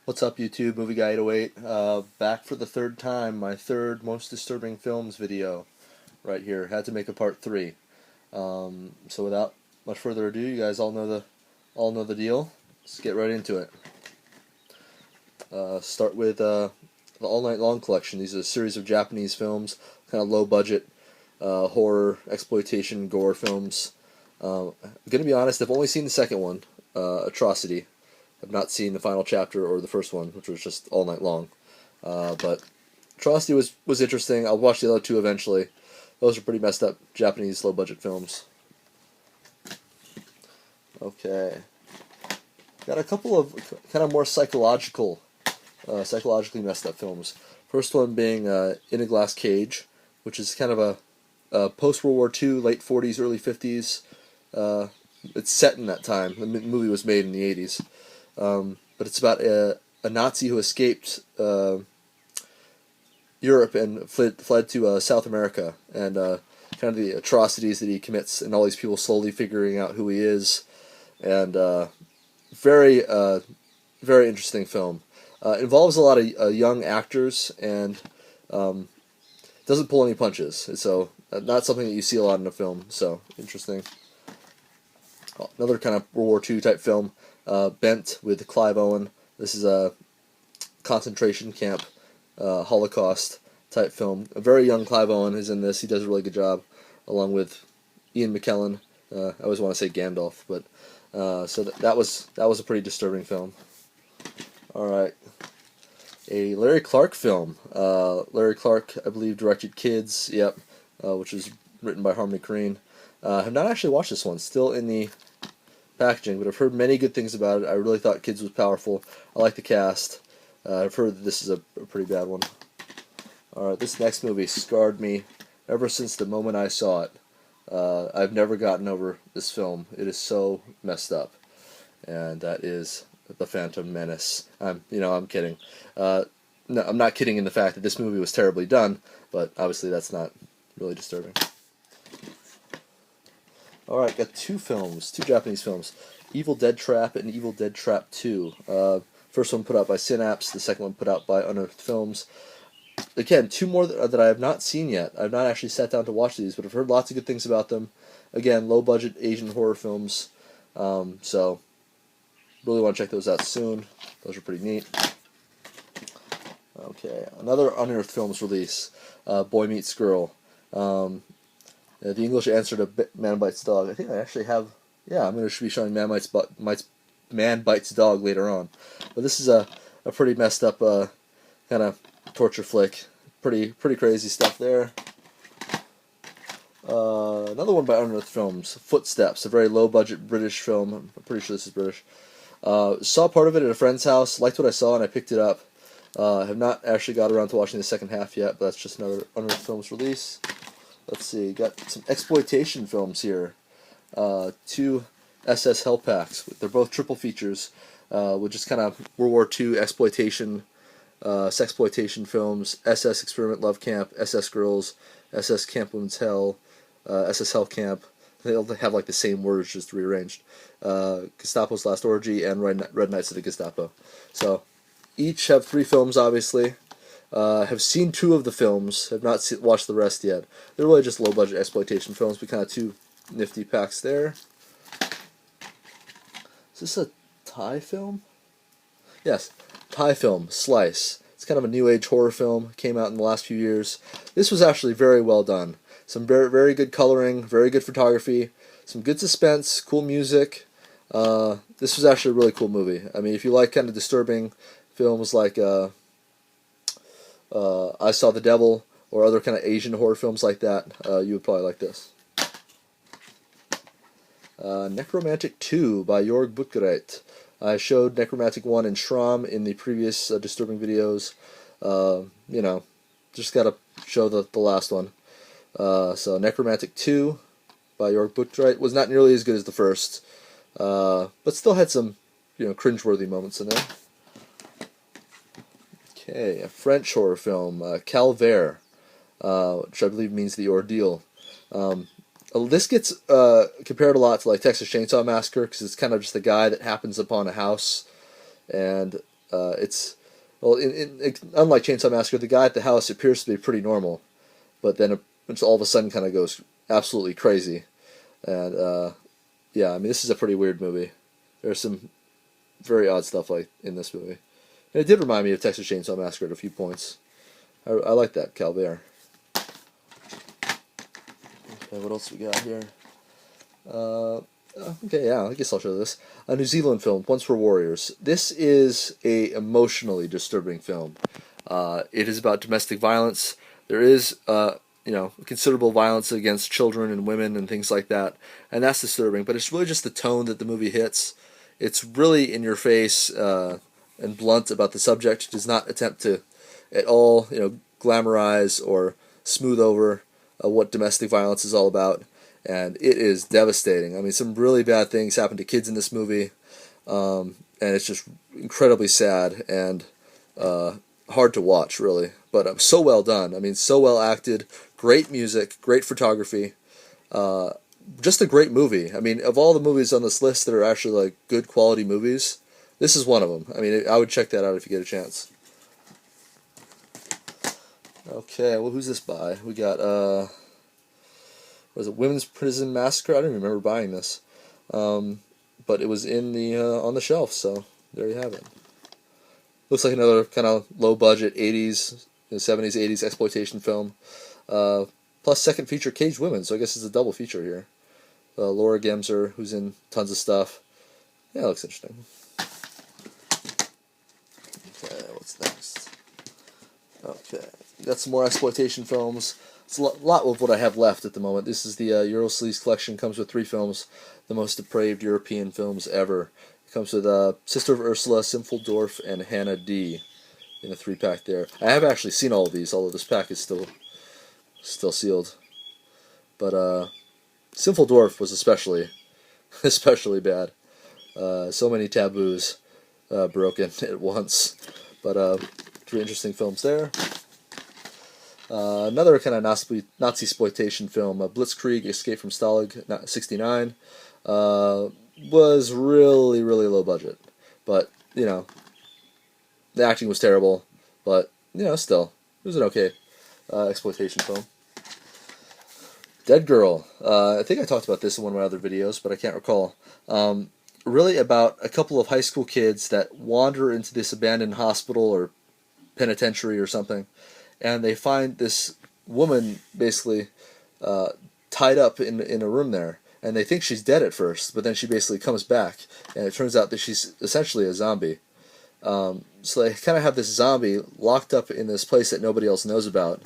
What's up, YouTube? Movie Guy 808. Back for the third time, my third most disturbing films video right here. Had to make a part 3. So without much further ado, you guys all know the deal. Let's get right into it. Start with the All Night Long collection. These are a series of Japanese films, kind of low budget horror, exploitation, gore films. I'm gonna be honest, I've only seen the second one, Atrocity. I've not seen the final chapter or the first one, which was just All Night Long. But Atrocity was interesting. I'll watch the other two eventually. Those are pretty messed up Japanese low budget films. Okay. Got a couple of kind of more psychologically messed up films. First one being In a Glass Cage, which is kind of a post-World War II, late 40s, early 50s. It's set in that time. The movie was made in the 80s. But it's about a Nazi who escaped Europe and fled to South America, and kind of the atrocities that he commits, and all these people slowly figuring out who he is, and very interesting film. Involves a lot of young actors, and doesn't pull any punches, so not something that you see a lot in a film, so interesting. Another kind of World War II type film, Bent, with Clive Owen. This is a concentration camp, Holocaust type film. A very young Clive Owen is in this. He does a really good job, along with Ian McKellen. I always want to say Gandalf, but so that was a pretty disturbing film. All right, a Larry Clark film. Larry Clark, I believe, directed Kids. Yep, which was written by Harmony Korine. Have not actually watched this one. Still in the packaging, but I've heard many good things about it. I really thought Kids was powerful. I like the cast. I've heard that this is a pretty bad one. Alright, this next movie scarred me ever since the moment I saw it. I've never gotten over this film. It is so messed up. And that is The Phantom Menace. I'm kidding. No, I'm not kidding in the fact that this movie was terribly done, but obviously that's not really disturbing. Alright, got two Japanese films. Evil Dead Trap and Evil Dead Trap 2. First one put out by Synapse, the second one put out by Unearthed Films. Again, two more that I have not seen yet. I've not actually sat down to watch these, but I've heard lots of good things about them. Again, low-budget Asian horror films, so really want to check those out soon. Those are pretty neat. Okay, another Unearthed Films release, Boy Meets Girl. The English answer to Man Bites Dog. I think I actually have. Yeah, I'm going to be showing Man Bites Dog later on. But this is a pretty messed up kind of torture flick. Pretty crazy stuff there. Another one by Unearthed Films, Footsteps, a very low budget British film. I'm pretty sure this is British. Saw part of it at a friend's house. Liked what I saw and I picked it up. Have not actually got around to watching the second half yet, but that's just another Unearthed Films release. Let's see, got some exploitation films here. Two SS Hellpacks. They're both triple features, with just kind of World War II exploitation, sexploitation films. SS Experiment Love Camp, SS Girls, SS Camp Women's Hell, SS Hell Camp. They all have like the same words, just rearranged. Gestapo's Last Orgy and Red Knights of the Gestapo. So each have 3 films, obviously. Have seen 2 of the films, have not watched the rest yet. They're really just low-budget exploitation films, but kind of 2 nifty packs there. Is this a Thai film? Yes, Thai film, Slice. It's kind of a new age horror film, came out in the last few years. This was actually very well done. Some very good coloring, very good photography, some good suspense, cool music. This was actually a really cool movie. I mean, if you like kind of disturbing films like I Saw the Devil, or other kind of Asian horror films like that, you would probably like this. Necromantic 2 by Jörg Buttgereit. I showed Necromantic 1 and Schramm in the previous disturbing videos. Just gotta show the last one. So Necromantic 2 by Jörg Buttgereit was not nearly as good as the first, but still had some, cringeworthy moments in there. Okay, a French horror film, Calvaire, which I believe means The Ordeal. This gets compared a lot to like Texas Chainsaw Massacre, because it's kind of just a guy that happens upon a house, and It's well, unlike Chainsaw Massacre, the guy at the house appears to be pretty normal, but then it's all of a sudden kind of goes absolutely crazy, and yeah, I mean this is a pretty weird movie. There's some very odd stuff like in this movie, and it did remind me of Texas Chainsaw Massacre at a few points. I like that Calvaire. Okay, what else we got here? Okay, yeah, I guess I'll show this. A New Zealand film, Once for Warriors. This is a emotionally disturbing film. It is about domestic violence. There is, considerable violence against children and women and things like that, and that's disturbing. But it's really just the tone that the movie hits. It's really in your face and blunt about the subject. It does not attempt to, at all, glamorize or smooth over what domestic violence is all about. And it is devastating. I mean, some really bad things happen to kids in this movie, and it's just incredibly sad and hard to watch, really. But so well done. I mean, so well acted. Great music, great photography. Just a great movie. I mean, of all the movies on this list that are actually like good quality movies, this is one of them. I mean, I would check that out if you get a chance. Okay, well, who's this by? We got was it Women's Prison Massacre? I don't even remember buying this, but it was in the on the shelf. So there you have it. Looks like another kind of low budget 80s, 70s, 80s exploitation film. Plus second feature Caged Women, so I guess it's a double feature here. Laura Gemser, who's in tons of stuff. Yeah, it looks interesting. Okay, what's next? Okay, got some more exploitation films. It's a lot of what I have left at the moment. This is the Eurosleaze collection. Comes with 3 films, the most depraved European films ever. It comes with Sister of Ursula, Sinful Dwarf, and Hannah D. in a 3-pack there. I have actually seen all of these, although this pack is still sealed. But Sinful Dwarf was especially bad. So many taboos broken at once. But 3 interesting films there. Another kind of Nazi exploitation film, Blitzkrieg: Escape from Stalag, '69, was really, really low budget, but the acting was terrible, but still, it was an okay exploitation film. Dead Girl. I think I talked about this in one of my other videos, but I can't recall. Really about a couple of high school kids that wander into this abandoned hospital or penitentiary or something, and they find this woman basically tied up in a room there, and they think she's dead at first, but then she basically comes back, and it turns out that she's essentially a zombie. So they kind of have this zombie locked up in this place that nobody else knows about,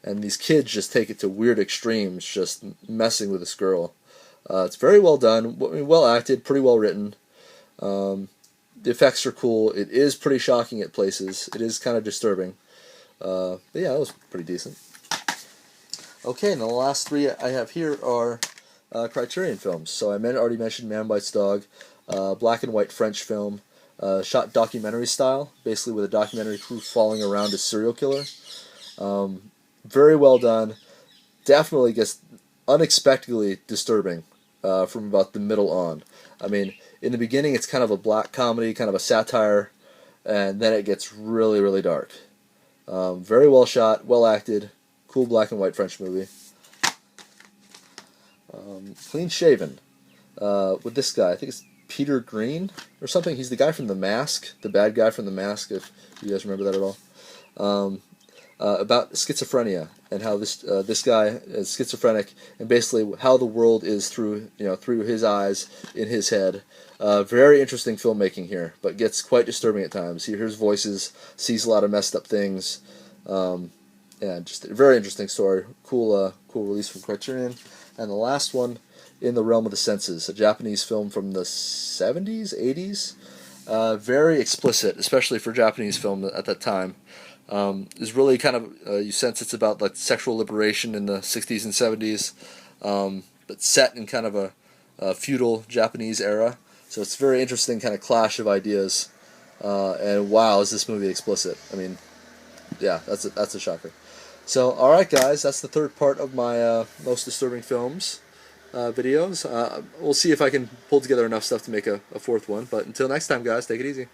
and these kids just take it to weird extremes, just messing with this girl. It's very well done, well acted, pretty well written. The effects are cool. It is pretty shocking at places. It is kind of disturbing. But yeah, it was pretty decent. Okay, and the last 3 I have here are Criterion films. So I already mentioned Man Bites Dog, black and white French film, shot documentary style, basically with a documentary crew following around a serial killer. Very well done. Definitely gets unexpectedly disturbing from about the middle on. I mean, in the beginning it's kind of a black comedy, kind of a satire, and then it gets really, really dark. Very well shot, well acted, cool black and white French movie. Clean Shaven, with this guy, I think it's Peter Green or something. He's the guy from The Mask, the bad guy from The Mask, if you guys remember that at all. About schizophrenia and how this guy is schizophrenic, and basically how the world is through his eyes, in his head. Very interesting filmmaking here, but gets quite disturbing at times. He hears voices, sees a lot of messed up things, and just a very interesting story. Cool release from Criterion. And the last one, In the Realm of the Senses, a Japanese film from the 70s, 80s. Very explicit, especially for Japanese film at that time. Is really kind of, you sense it's about like sexual liberation in the 60s and 70s, but set in kind of a feudal Japanese era. So it's a very interesting kind of clash of ideas, and wow, is this movie explicit. I mean, yeah, that's a shocker. So, alright guys, that's the 3rd part of my most disturbing films videos. We'll see if I can pull together enough stuff to make a 4th one, but until next time guys, take it easy.